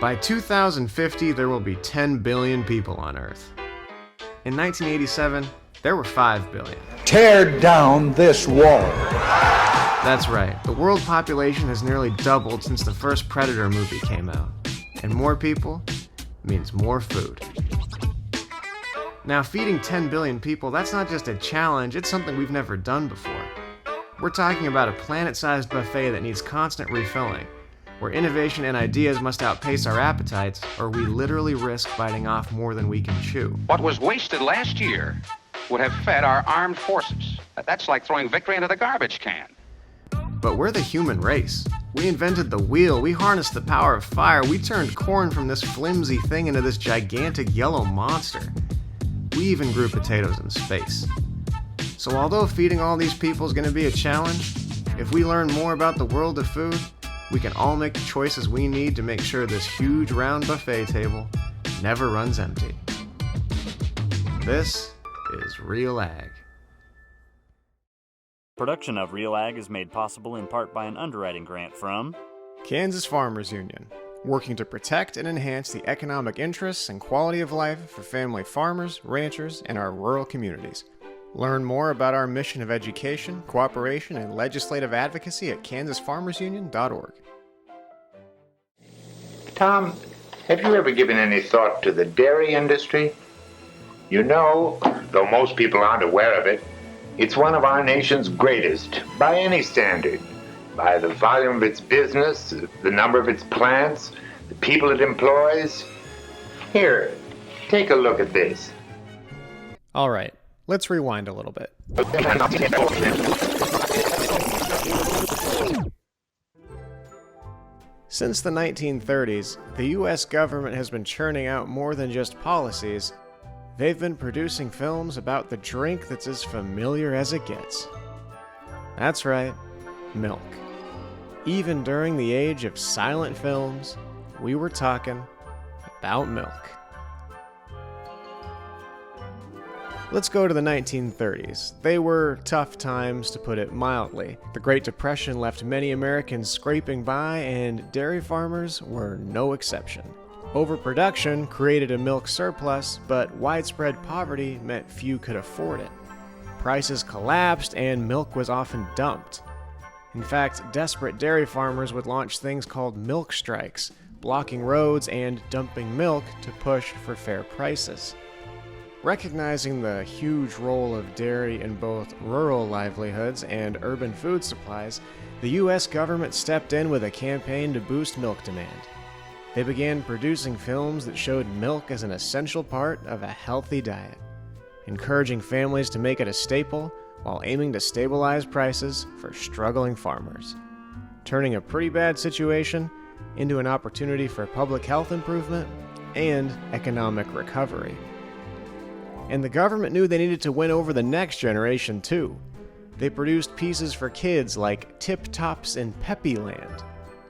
By 2050, there will be 10 billion people on Earth. In 1987, there were 5 billion. Tear down this wall. That's right, the world population has nearly doubled since the first Predator movie came out. And more people means more food. Now, feeding 10 billion people, that's not just a challenge, it's something we've never done before. We're talking about a planet-sized buffet that needs constant refilling, where innovation and ideas must outpace our appetites, or we literally risk biting off more than we can chew. What was wasted last year would have fed our armed forces. That's like throwing victory into the garbage can. But we're the human race. We invented the wheel, we harnessed the power of fire, we turned corn from this flimsy thing into this gigantic yellow monster. We even grew potatoes in space. So although feeding all these people is going to be a challenge, if we learn more about the world of food, we can all make the choices we need to make sure this huge round buffet table never runs empty. This is Real Ag. Production of Real Ag is made possible in part by an underwriting grant from Kansas Farmers Union, working to protect and enhance the economic interests and quality of life for family farmers, ranchers, and our rural communities. Learn more about our mission of education, cooperation, and legislative advocacy at kansasfarmersunion.org. Tom, have you ever given any thought to the dairy industry? You know, though most people aren't aware of it, it's one of our nation's greatest, by any standard. By the volume of its business, the number of its plants, the people it employs. Here, take a look at this. All right, let's rewind a little bit. Since the 1930s, the US government has been churning out more than just policies. They've been producing films about the drink that's as familiar as it gets. That's right, milk. Even during the age of silent films, we were talking about milk. Let's go to the 1930s. They were tough times, to put it mildly. The Great Depression left many Americans scraping by, and dairy farmers were no exception. Overproduction created a milk surplus, but widespread poverty meant few could afford it. Prices collapsed, and milk was often dumped. In fact, desperate dairy farmers would launch things called milk strikes, blocking roads and dumping milk to push for fair prices. Recognizing the huge role of dairy in both rural livelihoods and urban food supplies, the U.S. government stepped in with a campaign to boost milk demand. They began producing films that showed milk as an essential part of a healthy diet, encouraging families to make it a staple while aiming to stabilize prices for struggling farmers, turning a pretty bad situation into an opportunity for public health improvement and economic recovery. And the government knew they needed to win over the next generation too. They produced pieces for kids like Tip Tops in Peppy Land,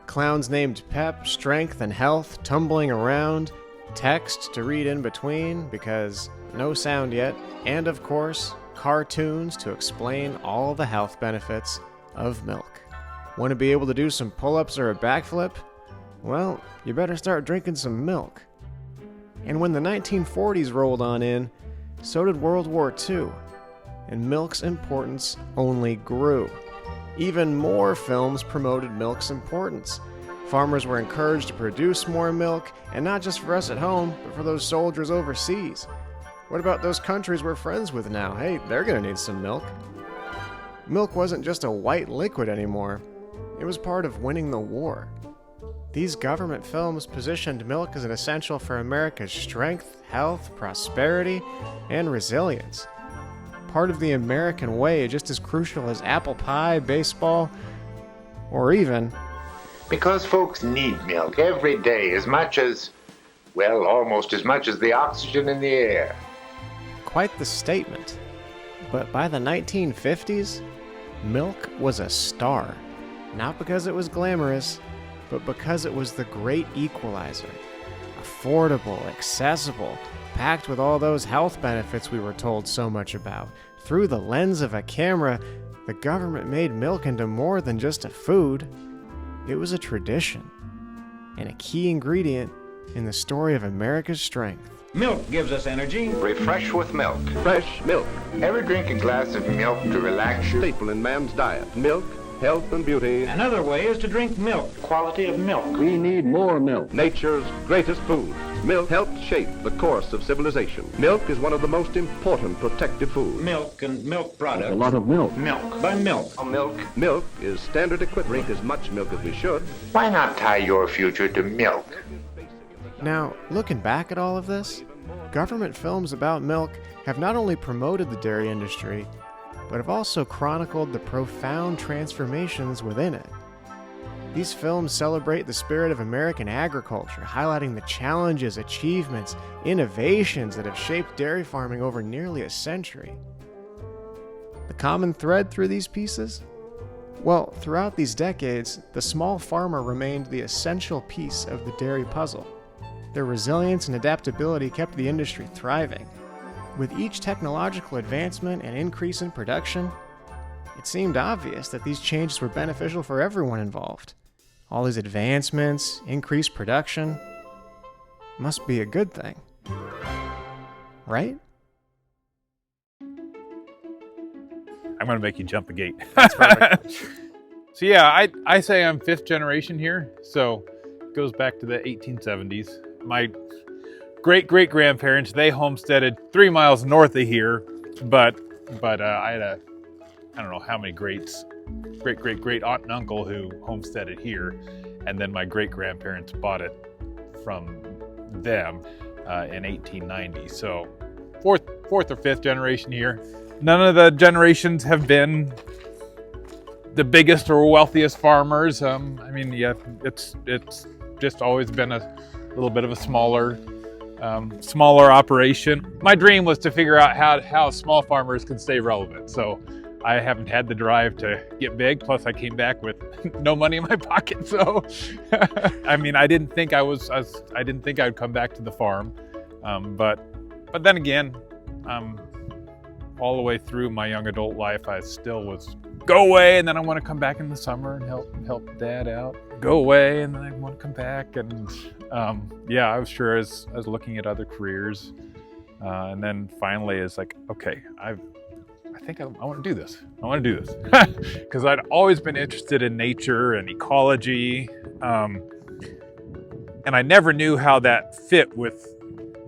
clowns named Pep, Strength, and Health tumbling around, text to read in between because no sound yet, and of course, cartoons to explain all the health benefits of milk. Want to be able to do some pull-ups or a backflip? Well, you better start drinking some milk. And when the 1940s rolled on in, so did World War II, and milk's importance only grew. Even more films promoted milk's importance. Farmers were encouraged to produce more milk, and not just for us at home, but for those soldiers overseas. What about those countries we're friends with now? Hey, they're gonna need some milk. Milk wasn't just a white liquid anymore. It was part of winning the war. These government films positioned milk as an essential for America's strength, health, prosperity, and resilience. Part of the American way, just as crucial as apple pie, baseball, or even... Because folks need milk every day as much as, well, almost as much as the oxygen in the air. Quite the statement. But by the 1950s, milk was a star. Not because it was glamorous, but because it was the great equalizer. Affordable, accessible, packed with all those health benefits we were told so much about. Through the lens of a camera, the government made milk into more than just a food. It was a tradition, and a key ingredient in the story of America's strength. Milk gives us energy. Refresh with milk. Fresh milk, Ever drink a glass of milk to relax you? staple in man's diet. Milk, health and beauty. Another way is to drink milk. Quality of milk. We need more milk. Nature's greatest food. Milk helps shape the course of civilization. Milk is one of the most important protective foods. Milk and milk products. A lot of milk. Milk by milk. Milk is standard equipment. Drink as much milk as we should. Why not tie your future to milk? Now, looking back at all of this, government films about milk have not only promoted the dairy industry, but have also chronicled the profound transformations within it. These films celebrate the spirit of American agriculture, highlighting the challenges, achievements, innovations that have shaped dairy farming over nearly a century. The common thread through these pieces? Well, throughout these decades, the small farmer remained the essential piece of the dairy puzzle. Their resilience and adaptability kept the industry thriving. With each technological advancement and increase in production, it seemed obvious that these changes were beneficial for everyone involved. All these advancements, increased production, must be a good thing. Right? I'm going to make you jump a gate. That's perfect. So yeah, I say I'm fifth generation here. So it goes back to the 1870s. My great-great-grandparents, they homesteaded 3 miles north of here, but I had I don't know how many great-great-great aunt and uncle who homesteaded here, and then my great-grandparents bought it from them in 1890. So fourth or fifth generation here. None of the generations have been the biggest or wealthiest farmers. I mean, yeah, it's just always been a little bit of a smaller operation. My dream was to figure out how small farmers can stay relevant. So I haven't had the drive to get big. Plus, I came back with no money in my pocket. So, I mean, I didn't think I would come back to the farm. But then again, all the way through my young adult life, I still was go away, and then I want to come back in the summer and help Dad out. Go away, and then I want to come back, and yeah, I was sure I was looking at other careers, and then finally it's like, okay, I think I want to do this. I want to do this because I'd always been interested in nature and ecology, and I never knew how that fit with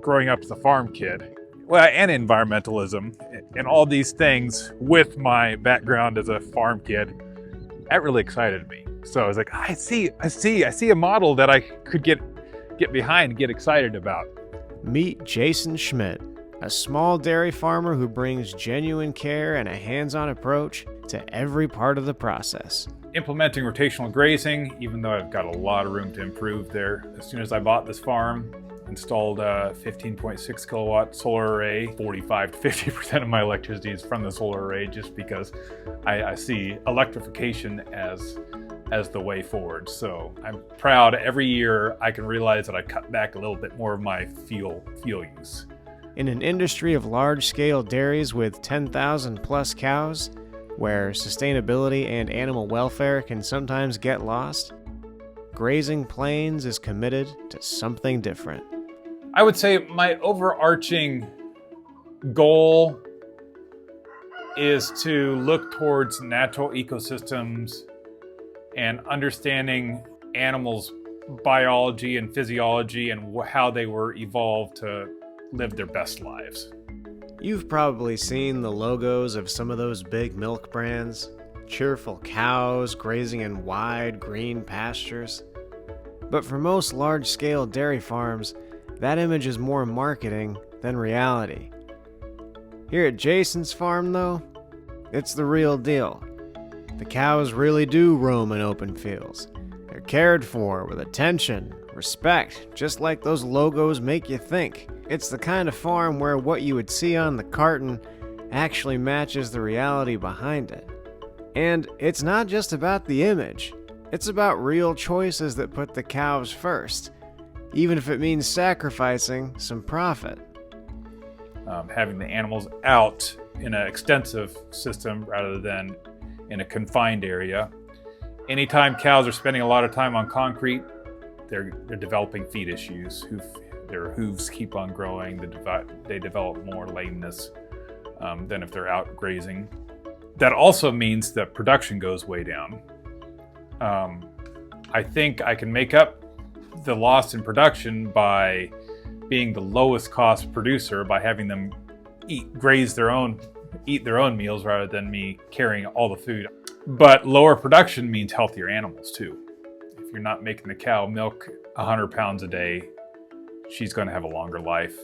growing up as a farm kid. Well, and environmentalism and all these things with my background as a farm kid, that really excited me. So I was like, I see a model that I could get behind and get excited about. Meet Jason Schmidt, a small dairy farmer who brings genuine care and a hands-on approach to every part of the process. Implementing rotational grazing, even though I've got a lot of room to improve there. As soon as I bought this farm, installed a 15.6 kilowatt solar array. 45 to 50% of my electricity is from the solar array, just because I see electrification as the way forward. So I'm proud every year I can realize that I cut back a little bit more of my fuel use. In an industry of large-scale dairies with 10,000 plus cows, where sustainability and animal welfare can sometimes get lost, Grazing Plains is committed to something different. I would say my overarching goal is to look towards natural ecosystems and understanding animals' biology and physiology and how they were evolved to live their best lives. You've probably seen the logos of some of those big milk brands, cheerful cows grazing in wide green pastures. But for most large-scale dairy farms, that image is more marketing than reality. Here at Jason's farm, though, it's the real deal. The cows really do roam in open fields. They're cared for with attention, respect, just like those logos make you think. It's the kind of farm where what you would see on the carton actually matches the reality behind it. And it's not just about the image. It's about real choices that put the cows first, even if it means sacrificing some profit. Having the animals out in an extensive system rather than in a confined area. Anytime cows are spending a lot of time on concrete, they're developing feet issues. Their hooves keep on growing. They develop more lameness than if they're out grazing. That also means that production goes way down. I think I can make up the loss in production by being the lowest cost producer, by having them eat their own meals rather than me carrying all the food. But lower production means healthier animals too. If you're not making the cow milk 100 pounds a day, she's going to have a longer life,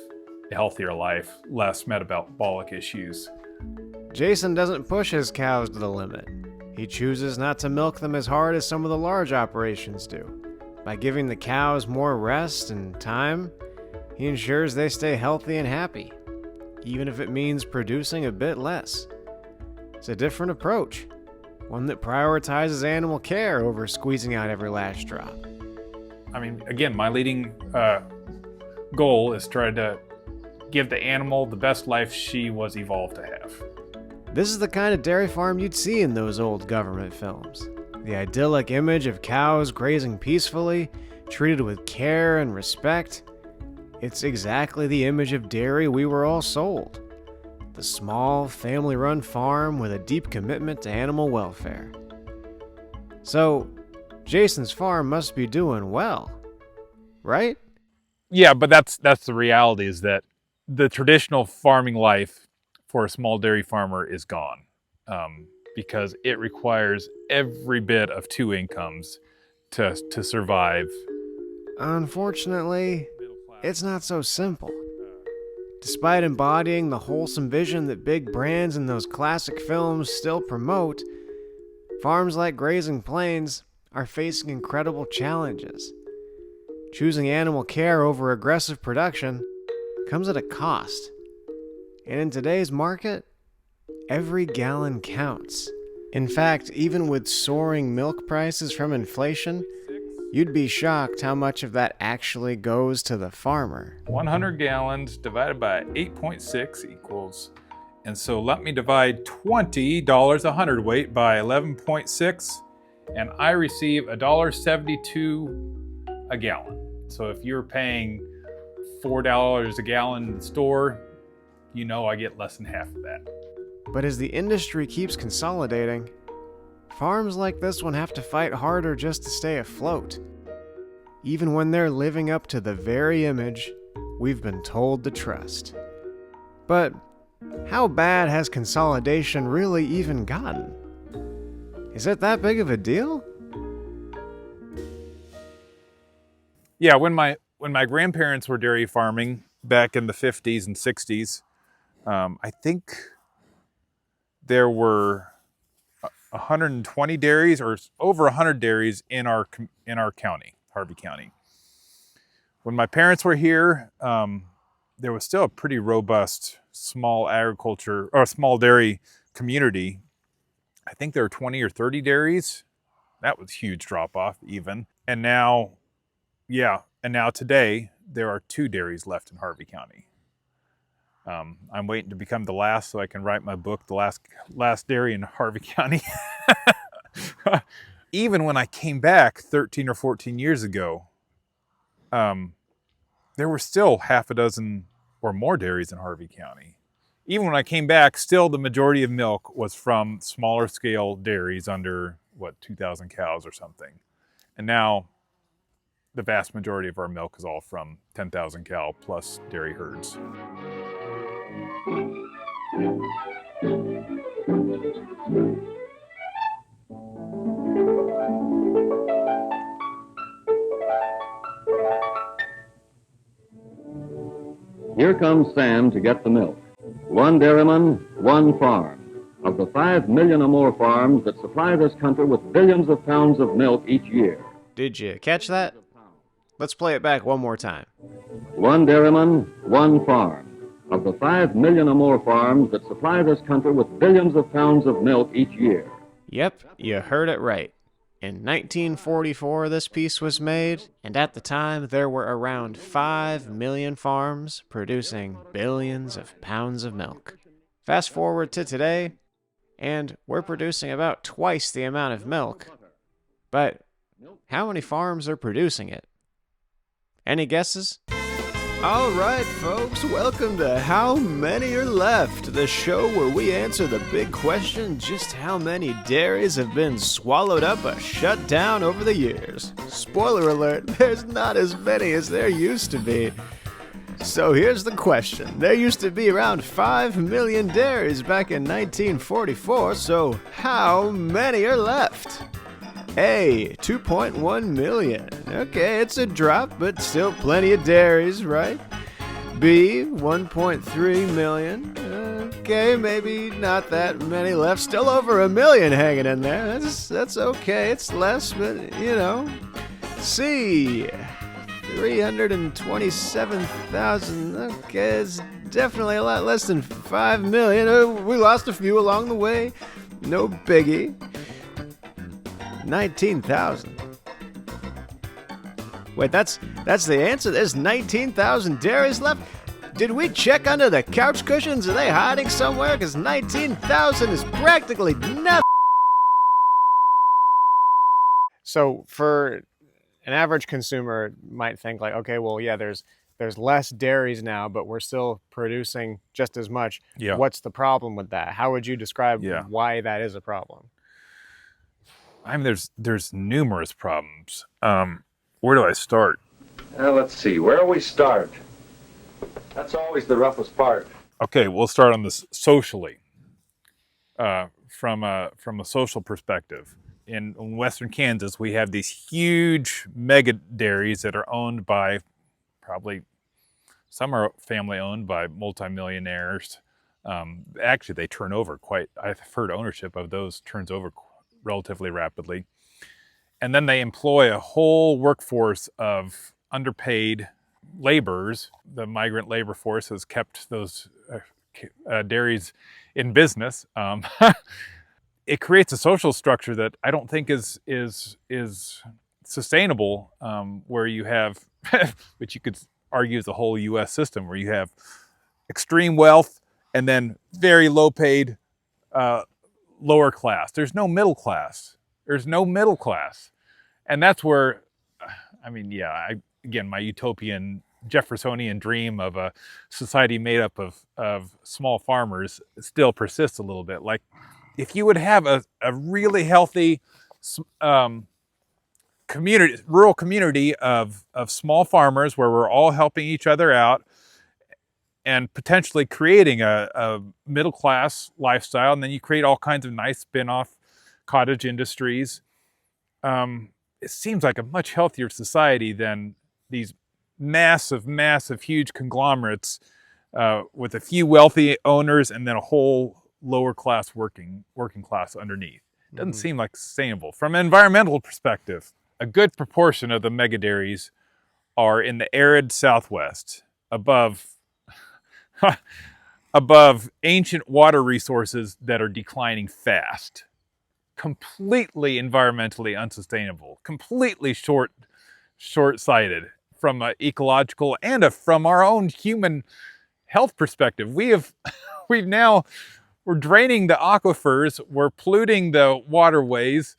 a healthier life, less metabolic issues. Jason doesn't push his cows to the limit. He chooses not to milk them as hard as some of the large operations do. By giving the cows more rest and time, he ensures they stay healthy and happy, even if it means producing a bit less. It's a different approach, one that prioritizes animal care over squeezing out every last drop. I mean, again, my leading goal is try to give the animal the best life she was evolved to have. This is the kind of dairy farm you'd see in those old government films. The idyllic image of cows grazing peacefully, treated with care and respect. It's exactly the image of dairy we were all sold. The small, family-run farm with a deep commitment to animal welfare. So, Jason's farm must be doing well, right? Yeah, but that's the reality, is that the traditional farming life for a small dairy farmer is gone, because it requires every bit of two incomes to survive. Unfortunately, it's not so simple. Despite embodying the wholesome vision that big brands in those classic films still promote, farms like Grazing Plains are facing incredible challenges. Choosing animal care over aggressive production comes at a cost. And in today's market, every gallon counts. In fact, even with soaring milk prices from inflation, you'd be shocked how much of that actually goes to the farmer. 100 gallons divided by 8.6 equals, and so let me divide $20 a hundredweight by 11.6, and I receive $1.72 a gallon. So if you're paying $4 a gallon in the store, you know I get less than half of that. But as the industry keeps consolidating, farms like this one have to fight harder just to stay afloat, even when they're living up to the very image we've been told to trust. But how bad has consolidation really even gotten? Is it that big of a deal? Yeah, when my grandparents were dairy farming back in the 50s and 60s, I think there were 120 dairies, or over 100 dairies in our county, Harvey County. When my parents were here, there was still a pretty robust small agriculture or small dairy community. I think there were 20 or 30 dairies. That was a huge drop off even. And now today there are 2 dairies left in Harvey County. I'm waiting to become the last so I can write my book, The Last Dairy in Harvey County. Even when I came back 13 or 14 years ago, there were still half a dozen or more dairies in Harvey County. Even when I came back, still the majority of milk was from smaller scale dairies under, 2,000 cows or something. And now the vast majority of our milk is all from 10,000 cow plus dairy herds. Here comes Sam to get the milk. One dairyman, one farm. Of the 5 million or more farms that supply this country with billions of pounds of milk each year. Did you catch that? Let's play it back one more time. One dairyman, one farm. Of the 5 million or more farms that supply this country with billions of pounds of milk each year. Yep, you heard it right. In 1944, this piece was made, and at the time, there were around 5 million farms producing billions of pounds of milk. Fast forward to today, and we're producing about twice the amount of milk. But how many farms are producing it? Any guesses? All right, folks, welcome to How Many Are Left, the show where we answer the big question, just how many dairies have been swallowed up or shut down over the years. Spoiler alert, there's not as many as there used to be. So here's the question. There used to be around 5 million dairies back in 1944, so how many are left? A, 2.1 million. Okay, it's a drop, but still plenty of dairies, right? B, 1.3 million. Okay, maybe not that many left. Still over a million hanging in there. That's okay. It's less, but you know. C, 327,000. Okay, it's definitely a lot less than 5 million. We lost a few along the way. No biggie. 19,000. Wait, that's the answer? There's 19,000 dairies left? Did we check under the couch cushions? Are they hiding somewhere? Because 19,000 is practically nothing. So for an average consumer might think like, okay, well, yeah, there's less dairies now, but we're still producing just as much. Yeah. What's the problem with that? How would you describe why that is a problem? I mean, there's numerous problems. Where do I start? Let's see. Where do we start? That's always the roughest part. Okay, we'll start on this socially. From a social perspective, in western Kansas, we have these huge mega dairies that are owned by probably some are family owned by multimillionaires. Actually, they turn over quite. I've heard ownership of those turns over relatively rapidly. And then they employ a whole workforce of underpaid laborers. The migrant labor force has kept those dairies in business. It creates a social structure that I don't think is sustainable, where you have, which you could argue is the whole U.S. system, where you have extreme wealth and then very low paid lower class. There's no middle class. And that's where, I mean, yeah, again, my utopian Jeffersonian dream of a society made up of small farmers still persists a little bit. Like, if you would have a really healthy rural community of small farmers where we're all helping each other out, and potentially creating a middle-class lifestyle, and then you create all kinds of nice spin-off cottage industries. It seems like a much healthier society than these massive, huge conglomerates with a few wealthy owners and then a whole lower-class working class underneath. It doesn't seem like sustainable. From an environmental perspective, a good proportion of the mega dairies are in the arid Southwest, above ancient water resources that are declining fast. Completely environmentally unsustainable, completely short-sighted from an ecological and from our own human health perspective. We're draining the aquifers, we're polluting the waterways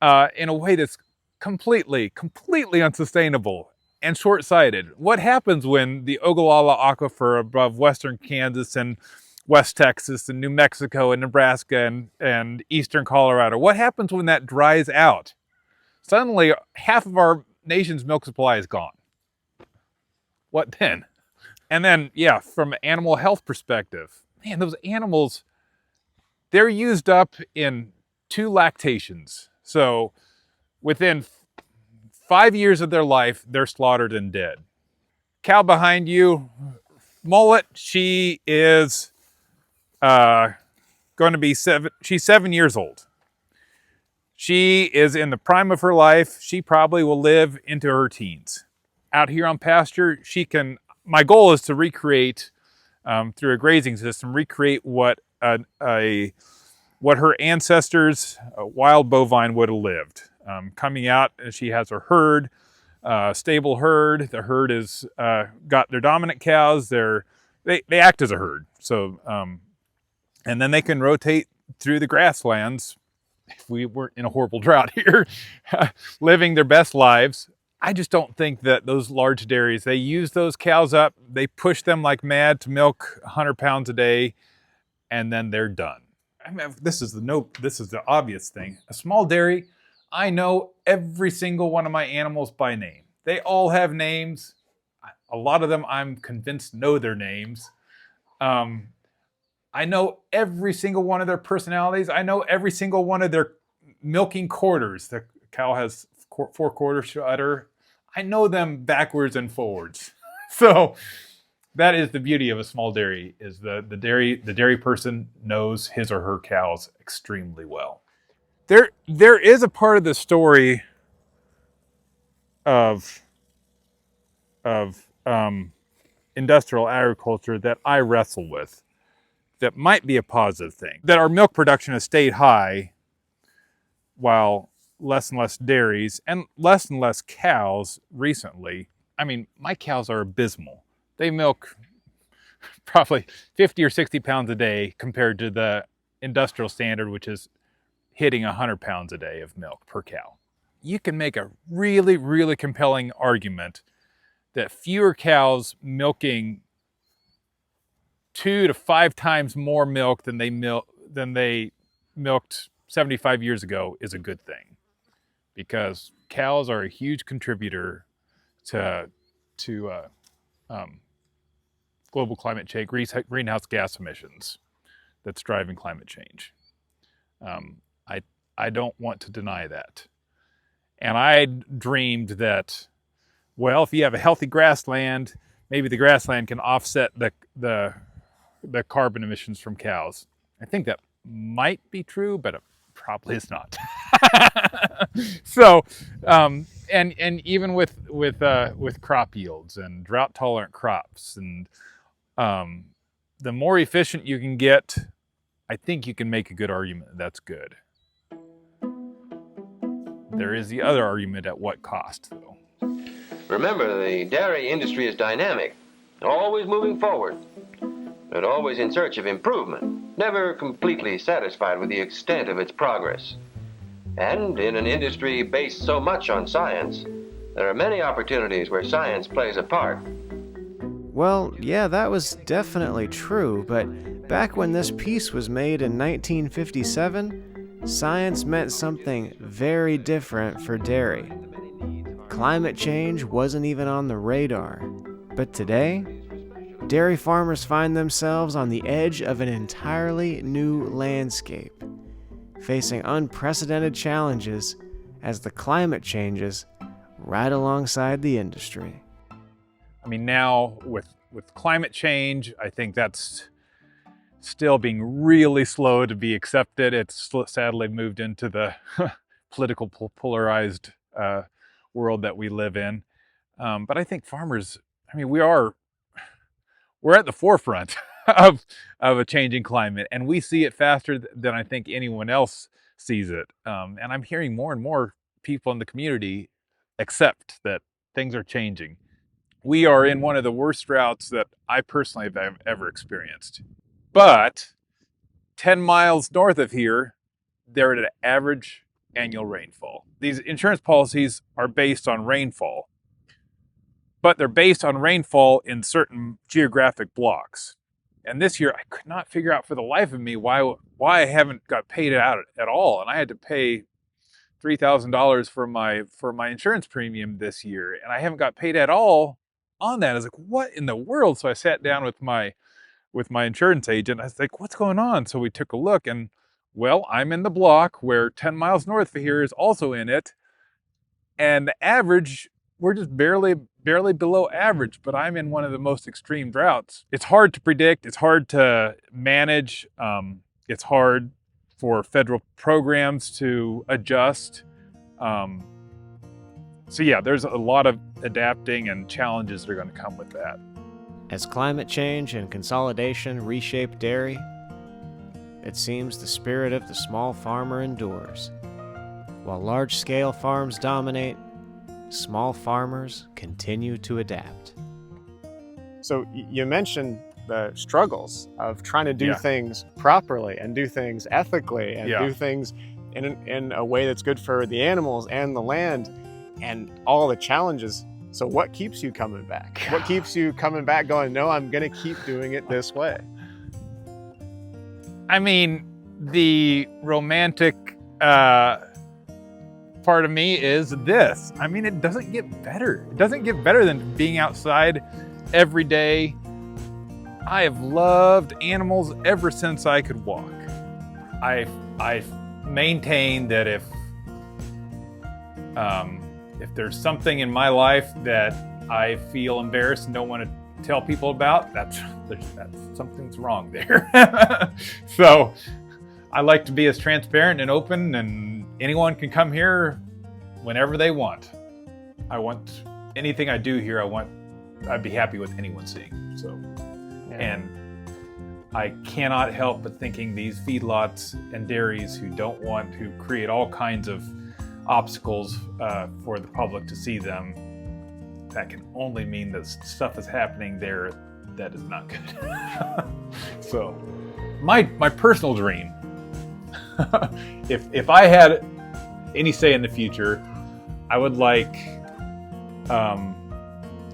in a way that's completely unsustainable and short-sighted. What happens when the Ogallala Aquifer above western Kansas and West Texas and New Mexico and Nebraska and eastern Colorado, what happens when that dries out? Suddenly, half of our nation's milk supply is gone. What then? And then, yeah, from an animal health perspective, man, those animals, they're used up in 2 lactations. So within 5 years of their life, they're slaughtered and dead. Cow behind you, Mullet, she is going to be she's 7 years old. She is in the prime of her life. She probably will live into her teens. Out here on pasture, my goal is to recreate, through a grazing system, recreate what her ancestors, wild bovine, would have lived. Coming out, she has her herd, stable herd. The herd is got their dominant cows. They act as a herd. So, and then they can rotate through the grasslands. If we weren't in a horrible drought here, living their best lives. I just don't think that those large dairies, they use those cows up, they push them like mad to milk 100 pounds a day, and then they're done. I mean, this is the obvious thing. A small dairy, I know every single one of my animals by name. They all have names. A lot of them, I'm convinced, know their names. I know every single one of their personalities. I know every single one of their milking quarters. The cow has 4/4 udder. I know them backwards and forwards. So that is the beauty of a small dairy, is the dairy person knows his or her cows extremely well. There is a part of the story of industrial agriculture that I wrestle with, that might be a positive thing. That our milk production has stayed high while less and less dairies and less cows recently. I mean, my cows are abysmal. They milk probably 50 or 60 pounds a day compared to the industrial standard, which is hitting 100 pounds a day of milk per cow. You can make a really, really compelling argument that fewer cows milking 2 to 5 times more milk than they milked 75 years ago is a good thing, because cows are a huge contributor to global climate change, greenhouse gas emissions that's driving climate change. I don't want to deny that. And I dreamed that, well, if you have a healthy grassland, maybe the grassland can offset the carbon emissions from cows. I think that might be true, but it probably is not. So, and even with crop yields and drought tolerant crops, and the more efficient you can get, I think you can make a good argument that that's good. There is the other argument, at what cost, though. Remember, the dairy industry is dynamic, always moving forward, but always in search of improvement, never completely satisfied with the extent of its progress. And in an industry based so much on science, there are many opportunities where science plays a part. Well, yeah, that was definitely true, but back when this piece was made in 1957, science meant something very different for dairy. Climate change wasn't even on the radar. But today, dairy farmers find themselves on the edge of an entirely new landscape, facing unprecedented challenges as the climate changes right alongside the industry. I mean, now with climate change, I think that's still being really slow to be accepted. It's sadly moved into the political polarized world that we live in. But I think farmers, I mean, we're at the forefront of a changing climate, and we see it faster than I think anyone else sees it. And I'm hearing more and more people in the community accept that things are changing. We are in one of the worst droughts that I personally have ever experienced. But 10 miles north of here, they're at an average annual rainfall. These insurance policies are based on rainfall, but they're based on rainfall in certain geographic blocks. And this year, I could not figure out for the life of me why I haven't got paid out at all. And I had to pay $3,000 for my insurance premium this year, and I haven't got paid at all on that. I was like, what in the world? So I sat down with my insurance agent. I was like, what's going on? So we took a look, and well, I'm in the block where 10 miles north of here is also in it. And the average, we're just barely below average, but I'm in one of the most extreme droughts. It's hard to predict. It's hard to manage. It's hard for federal programs to adjust. So yeah, there's a lot of adapting and challenges that are going to come with that. As climate change and consolidation reshape dairy, it seems the spirit of the small farmer endures. While large-scale farms dominate, small farmers continue to adapt. So you mentioned the struggles of trying to do things properly and do things ethically and do things in a way that's good for the animals and the land. and all the challenges. So what keeps you coming back? What keeps you coming back going, no, I'm going to keep doing it this way? I mean, the romantic part of me is this. I mean, it doesn't get better. It doesn't get better than being outside every day. I have loved animals ever since I could walk. I maintain that if there's something in my life that I feel embarrassed and don't want to tell people about, that's something's wrong there. So I like to be as transparent and open, and anyone can come here whenever they want. I want anything I do here, I'd be happy with anyone seeing. So, yeah. And I cannot help but thinking these feedlots and dairies who create all kinds of obstacles for the public to see them, that can only mean that stuff is happening there that is not good. So, my personal dream, if I had any say in the future, I would like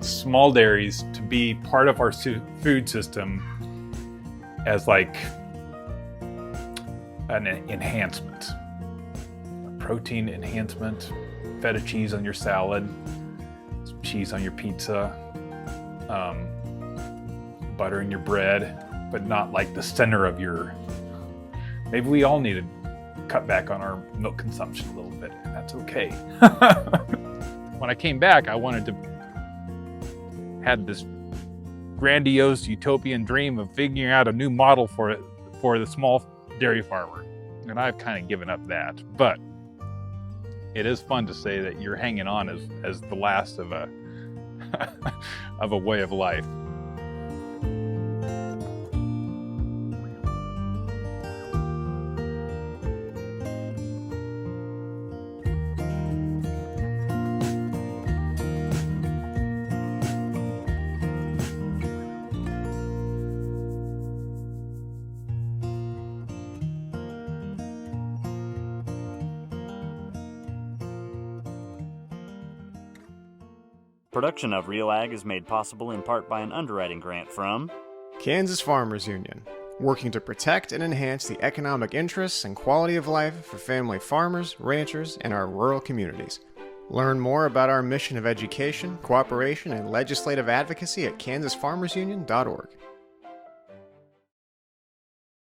small dairies to be part of our food system as like an enhancement, a protein enhancement, feta cheese on your salad, some cheese on your pizza, butter in your bread, but not like the center of your. Maybe we all need to cut back on our milk consumption a little bit, and that's okay. When I came back, I wanted to had this grandiose utopian dream of figuring out a new model for the small dairy farmer, and I've kind of given up that. But it is fun to say that you're hanging on as the last of a of a way of life. Production of Real Ag is made possible in part by an underwriting grant from Kansas Farmers Union, working to protect and enhance the economic interests and quality of life for family farmers, ranchers, and our rural communities. Learn more about our mission of education, cooperation, and legislative advocacy at kansasfarmersunion.org.